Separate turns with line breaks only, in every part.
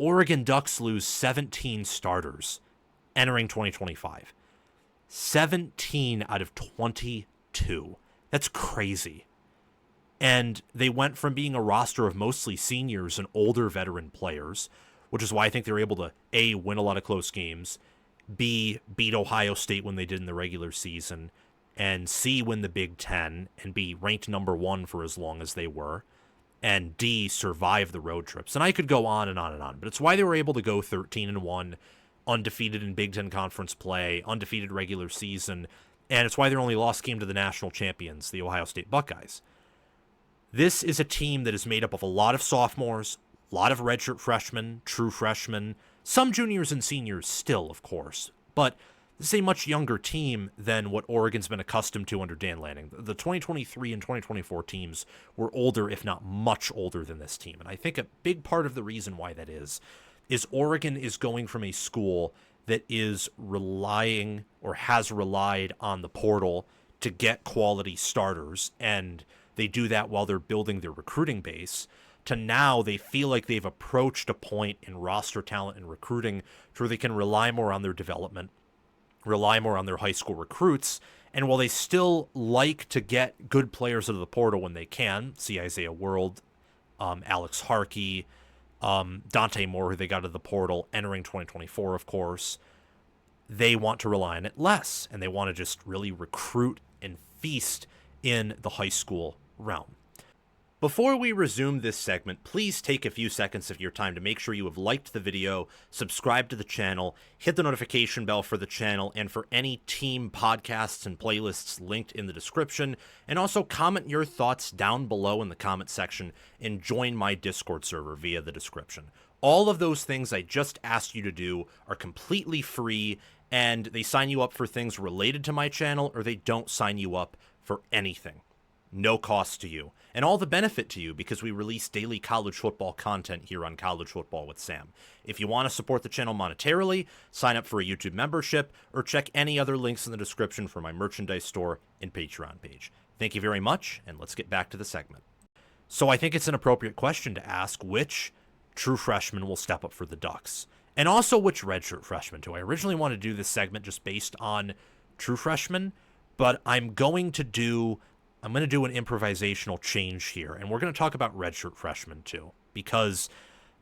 Oregon Ducks lose 17 starters entering 2025. 17 out of 22. That's crazy. And they went from being a roster of mostly seniors and older veteran players, which is why I think they were able to, A, win a lot of close games, B, beat Ohio State when they did in the regular season, and C, win the Big Ten, and be ranked number 1 for as long as they were, and D, survive the road trips. And I could go on and on and on, but it's why they were able to go 13-1, undefeated in Big Ten Conference play, undefeated regular season, and it's why their only loss came to the national champions, the Ohio State Buckeyes. This is a team that is made up of a lot of sophomores, a lot of redshirt freshmen, true freshmen, some juniors and seniors still, of course, but this is a much younger team than what Oregon's been accustomed to under Dan Lanning. The 2023 and 2024 teams were older, if not much older than this team, and I think a big part of the reason why that is Oregon is going from a school that is relying or has relied on the portal to get quality starters, and they do that while they're building their recruiting base, to now they feel like they've approached a point in roster talent and recruiting where they can rely more on their development, rely more on their high school recruits, and while they still like to get good players out of the portal when they can, see Isaiah World, Alex Harkey, Dante Moore, who they got out of the portal entering 2024, of course, they want to rely on it less, and they want to just really recruit and feast in the high school realm. Before we resume this segment, please take a few seconds of your time to make sure you have liked the video, subscribe to the channel, hit the notification bell for the channel and for any team podcasts and playlists linked in the description, and also comment your thoughts down below in the comment section and join my Discord server via the description. All of those things I just asked you to do are completely free, and they sign you up for things related to my channel, or they don't sign you up for anything. No cost to you, and all the benefit to you because we release daily college football content here on College Football with Sam. If you want to support the channel monetarily, sign up for a YouTube membership, or check any other links in the description for my merchandise store and Patreon page. Thank you very much, and let's get back to the segment. So I think it's an appropriate question to ask which true freshman will step up for the Ducks, and also which redshirt freshman too. I originally wanted to do this segment just based on true freshmen, but I'm going to do an improvisational change here, and we're going to talk about redshirt freshmen too, because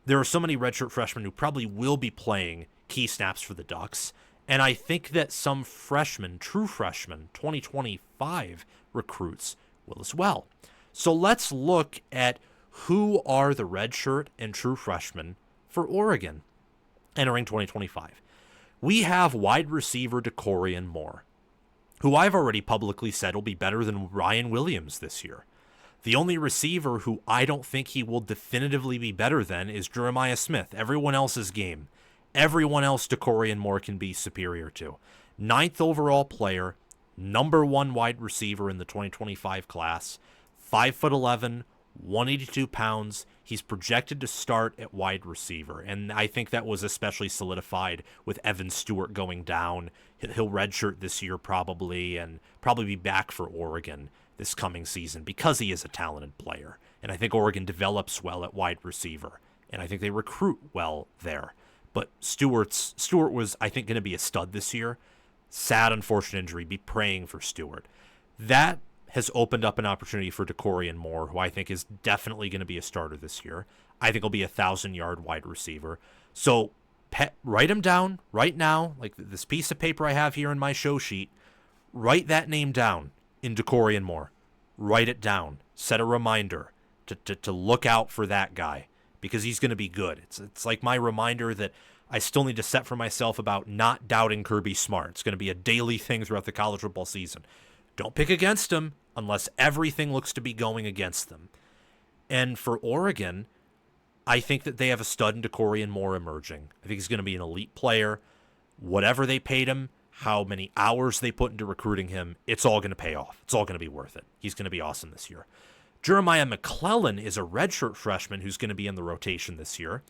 there are so many redshirt freshmen who probably will be playing key snaps for the Ducks, and I think that some freshmen, true freshmen, 2025 recruits will as well. So let's look at who are the redshirt and true freshmen for Oregon entering 2025. We have wide receiver Dakorien Moore, who I've already publicly said will be better than Ryan Williams this year. The only receiver who I don't think he will definitively be better than is Jeremiah Smith. Everyone else's game. Everyone else Dakorien Moore can be superior to. 9th overall player, number 1 wide receiver in the 2025 class, 5'11", 182 pounds. He's projected to start at wide receiver, and I think that was especially solidified with Evan Stewart going down. He'll redshirt this year probably, and probably be back for Oregon this coming season because he is a talented player. And I think Oregon develops well at wide receiver, and I think they recruit well there. But Stewart was, I think, going to be a stud this year. Sad, unfortunate injury. Be praying for Stewart. That has opened up an opportunity for Dakorien Moore, who I think is definitely going to be a starter this year. I think he'll be a 1,000-yard wide receiver. So write him down right now, like this piece of paper I have here in my show sheet. Write that name down in Dakorien Moore. Write it down. Set a reminder to look out for that guy because he's going to be good. It's like my reminder that I still need to set for myself about not doubting Kirby Smart. It's going to be a daily thing throughout the college football season. Don't pick against them unless everything looks to be going against them. And for Oregon, I think that they have a stud in Dakorien Moore emerging. I think he's going to be an elite player. Whatever they paid him, how many hours they put into recruiting him, it's all going to pay off. It's all going to be worth it. He's going to be awesome this year. Jeremiah McClellan is a redshirt freshman who's going to be in the rotation this year.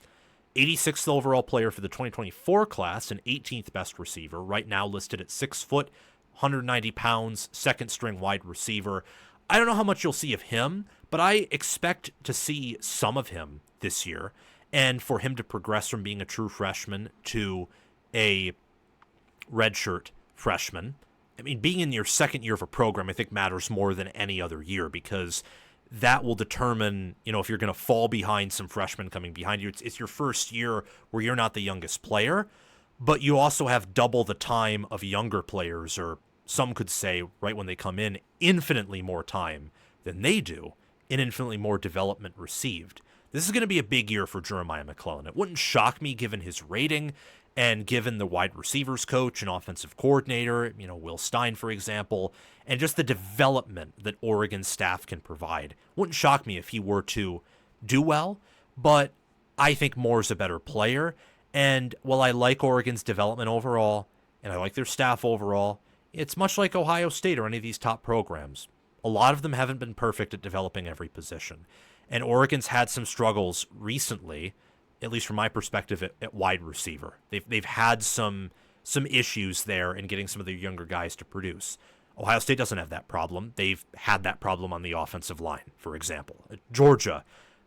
86th overall player for the 2024 class and 18th best receiver, right now listed at 6 foot, 190 pounds, second string wide receiver. I don't know how much you'll see of him, but I expect to see some of him this year. and for him to progress from being a true freshman to a redshirt freshman. I mean, being in your second year of a program, I think matters more than any other year, because that will determine, if you're going to fall behind some freshmen coming behind you. It's your first year where you're not the youngest player, but you also have double the time of younger players, or some could say, right when they come in, infinitely more time than they do, and infinitely more development received. This is going to be a big year for Jeremiah McClellan. It wouldn't shock me given his rating and given the wide receivers coach and offensive coordinator, Will Stein, for example, and just the development that Oregon's staff can provide. Wouldn't shock me if he were to do well, but I think Moore's a better player. And while I like Oregon's development overall, and I like their staff overall, it's much like Ohio State or any of these top programs. A lot of them haven't been perfect at developing every position. And Oregon's had some struggles recently, at least from my perspective, at wide receiver. They've had some issues there in getting some of their younger guys to produce. Ohio State doesn't have that problem. They've had that problem on the offensive line, for example. Georgia,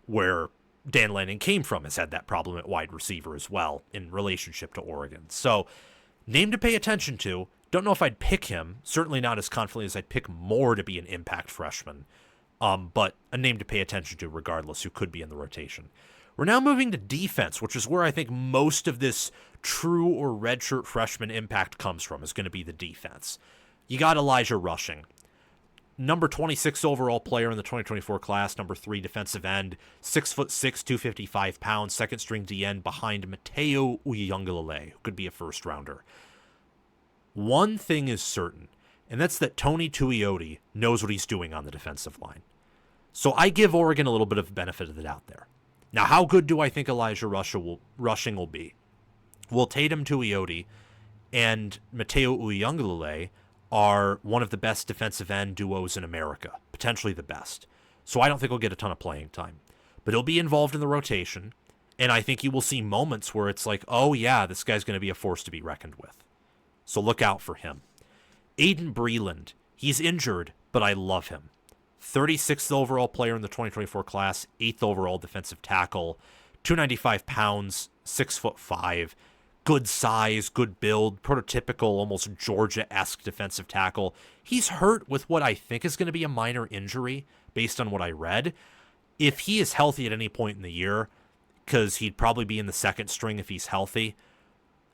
where Dan Lanning came from, has had that problem at wide receiver as well in relationship to Oregon. So, name to pay attention to. Don't know if I'd pick him. Certainly not as confidently as I'd pick Moore to be an impact freshman. But a name to pay attention to regardless, who could be in the rotation. We're now moving to defense, which is where I think most of this true or redshirt freshman impact comes from, is going to be the defense. You got Elijah Rushing, number 26 overall player in the 2024 class, number 3 defensive end, 6'6", 255 pounds, second string DN behind Matayo Uiagalelei, who could be a first rounder. One thing is certain, and that's that Tony Tuioti knows what he's doing on the defensive line. So I give Oregon a little bit of benefit of the doubt there. Now, how good do I think Elijah Rushing will be? Well, Tatum Tuioti and Matayo Uiagalelei are one of the best defensive end duos in America, potentially the best. So I don't think he'll get a ton of playing time. But he'll be involved in the rotation, and I think you will see moments where it's like, oh yeah, this guy's going to be a force to be reckoned with. So look out for him. Aydin Breland, he's injured, but I love him. 36th overall player in the 2024 class, 8th overall defensive tackle, 295 pounds, 6'5", good size, good build, prototypical, almost Georgia-esque defensive tackle. He's hurt with what I think is going to be a minor injury based on what I read. If he is healthy at any point in the year, because he'd probably be in the second string if he's healthy,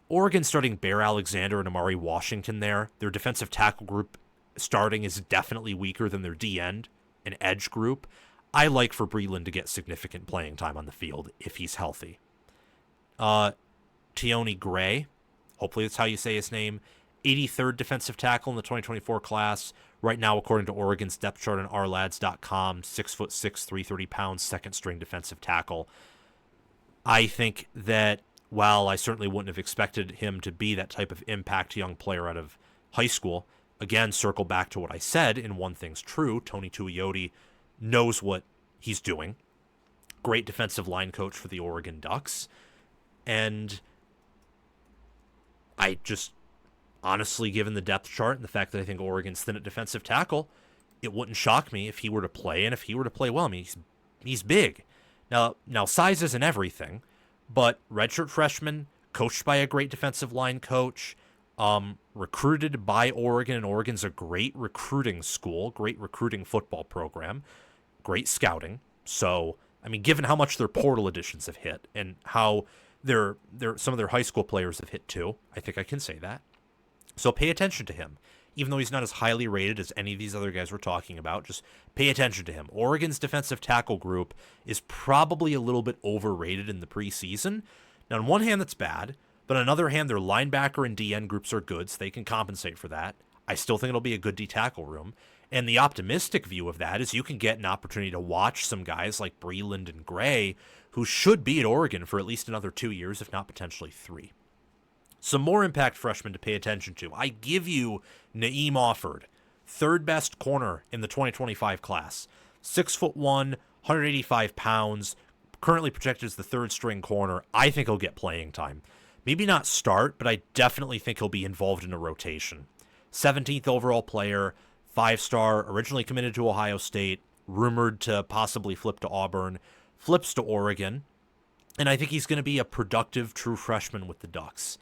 Oregon starting Bear Alexander and Amari Washington there. Their defensive tackle group starting is definitely weaker than their D-end and edge group. I like for Breland to get significant playing time on the field if he's healthy. Tionne Gray, hopefully that's how you say his name, 83rd defensive tackle in the 2024 class. Right now, according to Oregon's depth chart on ourlads.com, 6'6", 330 pounds, second string defensive tackle. I think that while I certainly wouldn't have expected him to be that type of impact young player out of high school, again, circle back to what I said, and one thing's true, Tony Tuioti knows what he's doing. Great defensive line coach for the Oregon Ducks. And I just, honestly, given the depth chart and the fact that I think Oregon's thin at defensive tackle, it wouldn't shock me if he were to play, and if he were to play well. I mean, he's big. Now size isn't everything, but redshirt freshman, coached by a great defensive line coach, recruited by Oregon, and Oregon's a great recruiting school, great recruiting football program, great scouting. So, I mean, given how much their portal additions have hit and how some of their high school players have hit too, I think I can say that. So pay attention to him. Even though he's not as highly rated as any of these other guys we're talking about, just pay attention to him. Oregon's defensive tackle group is probably a little bit overrated in the preseason. Now, on one hand, that's bad, but on another hand, their linebacker and DN groups are good, so they can compensate for that. I still think it'll be a good D-tackle room. And the optimistic view of that is you can get an opportunity to watch some guys like Breland and Gray, who should be at Oregon for at least another 2 years, if not potentially 3. Some more impact freshmen to pay attention to. I give you Naeem Offord, third best corner in the 2025 class. 6'1", 185 pounds, currently projected as the third string corner. I think he'll get playing time. Maybe not start, but I definitely think he'll be involved in a rotation. 17th overall player, 5-star, originally committed to Ohio State, rumored to possibly flip to Auburn, flips to Oregon. And I think he's going to be a productive true freshman with the Ducks.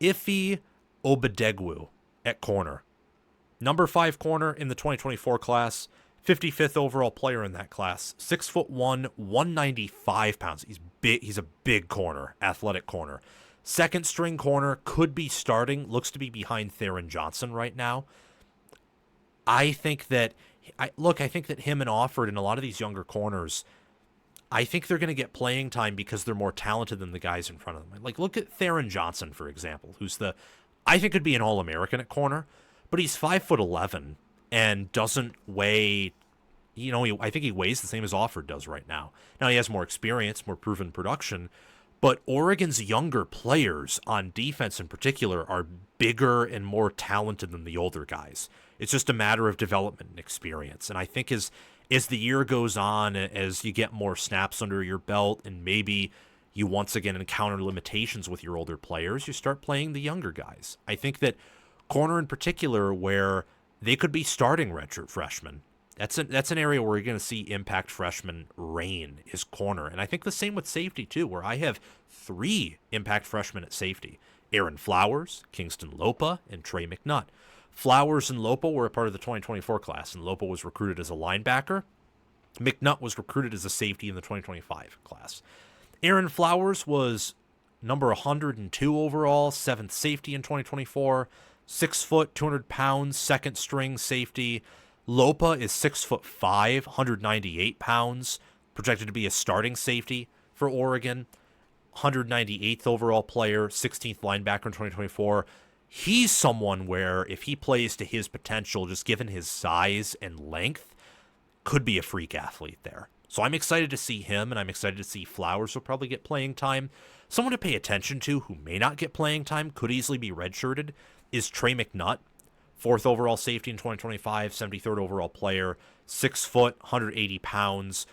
Ify Obidegwu at corner. Number 5 corner in the 2024 class. 55th overall player in that class. 6'1", 195 pounds. He's big. He's a big corner, athletic corner. Second string corner, could be starting. Looks to be behind Theron Johnson right now. I think that him and Offord and a lot of these younger corners, I think they're going to get playing time because they're more talented than the guys in front of them. Like, look at Theron Johnson, for example, I think could be an All-American at corner, but he's 5'11" and doesn't weigh, I think he weighs the same as Offord does right now. Now, he has more experience, more proven production, but Oregon's younger players on defense in particular are bigger and more talented than the older guys. It's just a matter of development and experience. And I think as the year goes on, as you get more snaps under your belt and maybe you once again encounter limitations with your older players, you start playing the younger guys. I think that corner in particular, where they could be starting redshirt freshmen, that's an area where you're going to see impact freshmen reign, is corner. And I think the same with safety too, where I have 3 impact freshmen at safety. Aaron Flowers, Kingston Lopa, and Trey McNutt. Flowers and Lopa were a part of the 2024 class, and Lopa was recruited as a linebacker. McNutt was recruited as a safety in the 2025 class. Aaron Flowers was number 102 overall, 7th safety in 2024, 6 foot, 200 pounds, second string safety. Lopa is 6'5", 198 pounds, projected to be a starting safety for Oregon. 198th overall player, 16th linebacker in 2024. He's someone where if he plays to his potential, just given his size and length, could be a freak athlete there. So I'm excited to see him, and I'm excited to see Flowers will probably get playing time. Someone to pay attention to who may not get playing time, could easily be redshirted, is Trey McNutt. 4th overall safety in 2025, 73rd overall player, 6 foot, 180 pounds.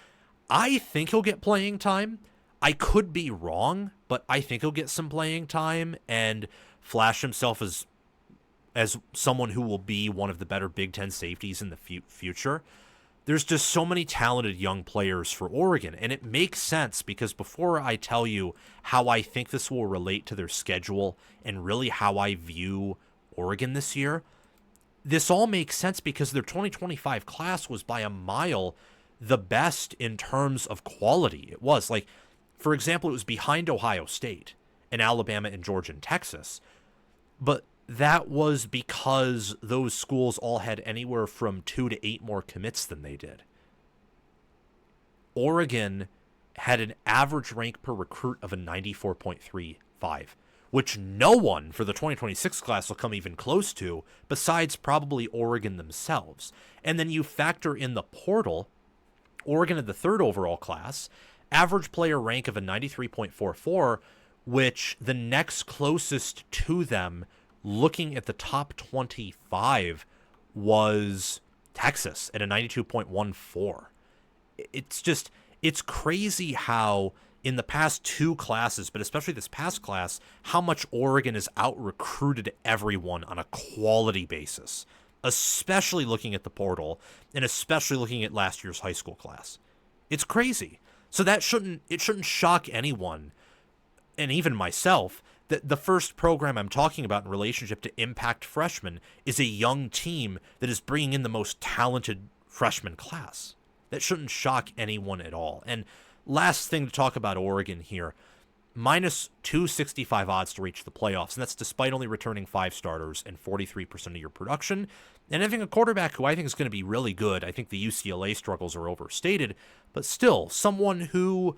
I think he'll get playing time. I could be wrong, but I think he'll get some playing time and flash himself as someone who will be one of the better Big Ten safeties in the future. There's just so many talented young players for Oregon, and it makes sense because before I tell you how I think this will relate to their schedule and really how I view Oregon this year, this all makes sense because their 2025 class was by a mile the best in terms of quality. It was like, for example, it was behind Ohio State and Alabama and Georgia and Texas, but that was because those schools all had anywhere from 2 to 8 more commits than they did. Oregon had an average rank per recruit of a 94.35, which no one for the 2026 class will come even close to, besides probably Oregon themselves. And then you factor in the portal. Oregon had the 3rd overall class, average player rank of a 93.44, which the next closest to them, looking at the top 25, was Texas at a 92.14. It's crazy how in the past 2 classes, but especially this past class, how much Oregon has out-recruited everyone on a quality basis, especially looking at the portal and especially looking at last year's high school class. It's crazy. So it shouldn't shock anyone, and even myself, that the first program I'm talking about in relationship to impact freshmen is a young team that is bringing in the most talented freshman class. That shouldn't shock anyone at all. And last thing to talk about Oregon here, minus 265 odds to reach the playoffs, and that's despite only returning 5 starters and 43% of your production, and having a quarterback who I think is going to be really good. I think the UCLA struggles are overstated, but still, someone who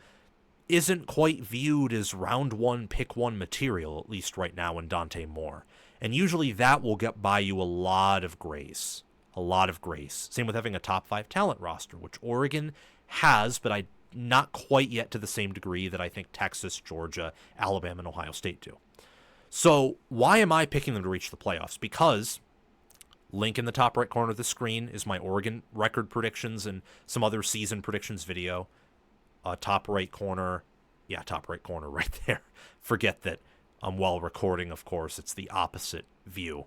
isn't quite viewed as round 1, pick 1 material, at least right now, in Dante Moore. And usually that will get by you a lot of grace. A lot of grace. Same with having a top 5 talent roster, which Oregon has, but not quite yet to the same degree that I think Texas, Georgia, Alabama, and Ohio State do. So why am I picking them to reach the playoffs? Because link in the top right corner of the screen is my Oregon record predictions and some other season predictions video. Top right corner right there. Forget that while recording, of course, it's the opposite view.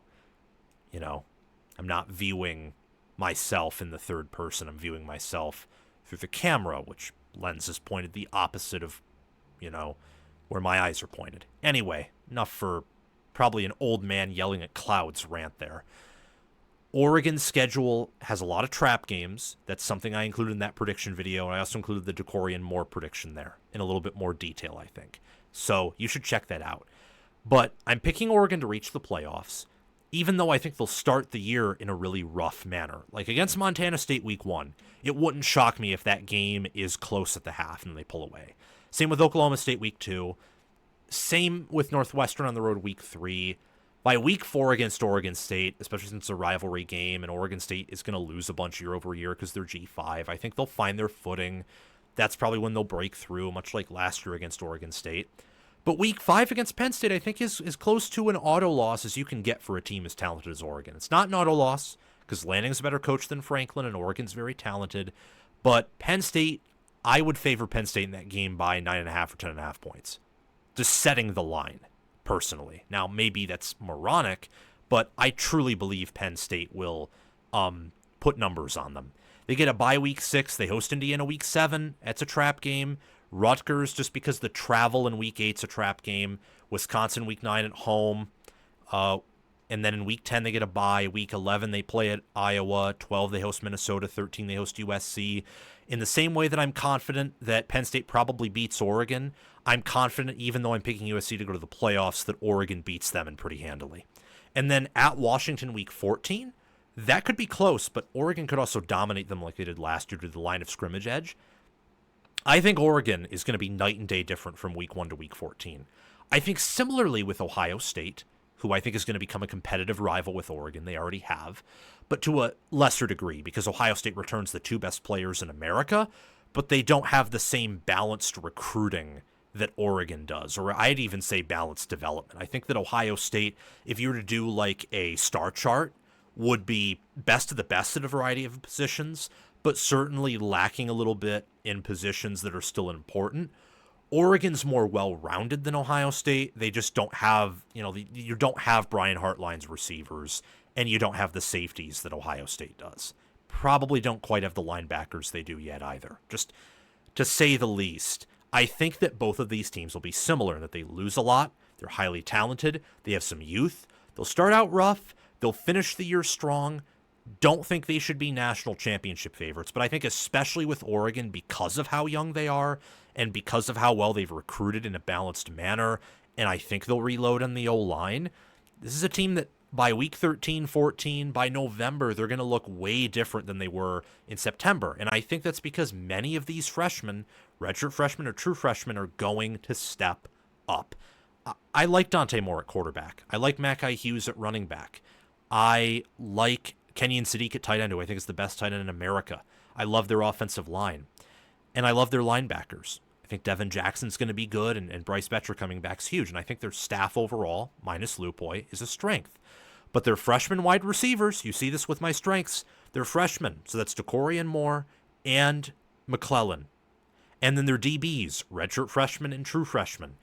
I'm not viewing myself in the third person. I'm viewing myself through the camera, which lens is pointed the opposite of where my eyes are pointed. Anyway, enough for probably an old man yelling at clouds rant there. Oregon's schedule has a lot of trap games. That's something I included in that prediction video. And I also included the Dakorien Moore prediction there in a little bit more detail, I think. So you should check that out. But I'm picking Oregon to reach the playoffs, even though I think they'll start the year in a really rough manner. Like against Montana State week 1, it wouldn't shock me if that game is close at the half and they pull away. Same with Oklahoma State week 2. Same with Northwestern on the road week 3. By week 4 against Oregon State, especially since it's a rivalry game, and Oregon State is going to lose a bunch year over year because they're G5, I think they'll find their footing. That's probably when they'll break through, much like last year against Oregon State. But week 5 against Penn State, I think, is close to an auto loss as you can get for a team as talented as Oregon. It's not an auto loss because Lanning's a better coach than Franklin, and Oregon's very talented. But Penn State, I would favor Penn State in that game by 9.5 or 10.5 points. Just setting the line, personally. Now, maybe that's moronic, but I truly believe Penn State will put numbers on them. They get a bye week 6. They host Indiana week 7. That's a trap game. Rutgers, just because the travel in week 8's a trap game. Wisconsin week 9 at home. And then in week 10, they get a bye. Week 11, they play at Iowa. 12, they host Minnesota. 13, they host USC. In the same way that I'm confident that Penn State probably beats Oregon, I'm confident, even though I'm picking USC to go to the playoffs, that Oregon beats them and pretty handily. And then at Washington week 14, that could be close, but Oregon could also dominate them like they did last year to the line of scrimmage edge. I think Oregon is going to be night and day different from week 1 to week 14. I think similarly with Ohio State, who I think is going to become a competitive rival with Oregon. They already have, but to a lesser degree because Ohio State returns the 2 best players in America, but they don't have the same balanced recruiting that Oregon does, or I'd even say balanced development. I think that Ohio State, if you were to do like a star chart, would be best of the best at a variety of positions, but certainly lacking a little bit in positions that are still important. Oregon's more well-rounded than Ohio State. They just don't have, you don't have Brian Hartline's receivers, and you don't have the safeties that Ohio State does. Probably don't quite have the linebackers they do yet either, just to say the least. I think that both of these teams will be similar in that they lose a lot. They're highly talented. They have some youth. They'll start out rough. They'll finish the year strong. Don't think they should be national championship favorites, but I think especially with Oregon, because of how young they are and because of how well they've recruited in a balanced manner, and I think they'll reload on the O-line, this is a team that by week 13, 14, by November, they're going to look way different than they were in September. And I think that's because many of these freshmen, redshirt freshmen or true freshmen, are going to step up. I like Dante Moore at quarterback. I like Mackay Hughes at running back. I like Kenyon Sadiq at tight end, who I think is the best tight end in America. I love their offensive line. And I love their linebackers. I think Devin Jackson's going to be good, and Bryce Betcher coming back is huge. And I think their staff overall, minus Lupoy, is a strength. But their freshman wide receivers, you see this with my strengths, they're freshmen. So that's Dakorien Moore and McClellan. And then their DBs, redshirt freshmen and true freshmen.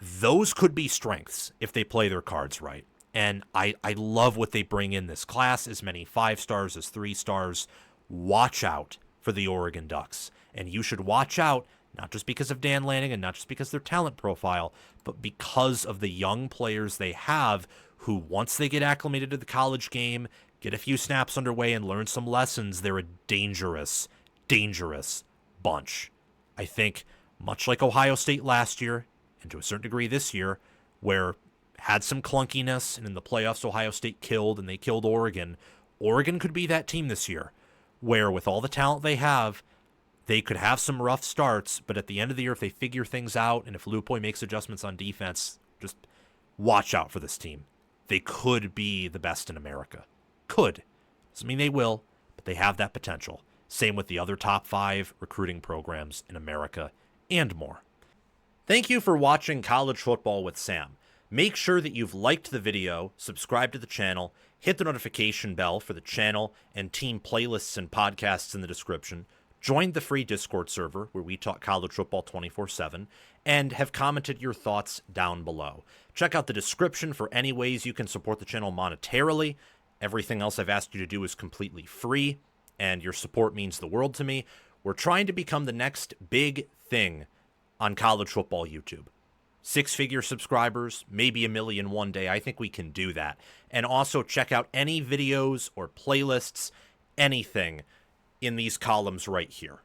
Those could be strengths if they play their cards right. And I love what they bring in this class, as many 5 stars as 3 stars. Watch out for the Oregon Ducks. And you should watch out, not just because of Dan Lanning and not just because of their talent profile, but because of the young players they have who, once they get acclimated to the college game, get a few snaps underway and learn some lessons, they're a dangerous, dangerous bunch. I think, much like Ohio State last year, and to a certain degree this year, where had some clunkiness, and in the playoffs Ohio State killed, and they killed Oregon. Oregon could be that team this year, where with all the talent they have, they could have some rough starts, but at the end of the year, if they figure things out, and if Lupoy makes adjustments on defense, just watch out for this team. They could be the best in America. Could. Doesn't mean they will, but they have that potential. Same with the other top 5 recruiting programs in America, and more. Thank you for watching College Football with Sam. Make sure that you've liked the video, subscribed to the channel, hit the notification bell for the channel and team playlists and podcasts in the description, joined the free Discord server where we talk college football 24/7, and have commented your thoughts down below. Check out the description for any ways you can support the channel monetarily. Everything else I've asked you to do is completely free, and your support means the world to me. We're trying to become the next big thing on college football YouTube. 6-figure subscribers, maybe 1 million one day. I think we can do that. And also check out any videos or playlists, anything in these columns right here,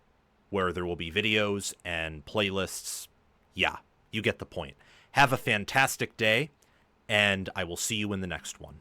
where there will be videos and playlists. Yeah, you get the point. Have a fantastic day, and I will see you in the next one.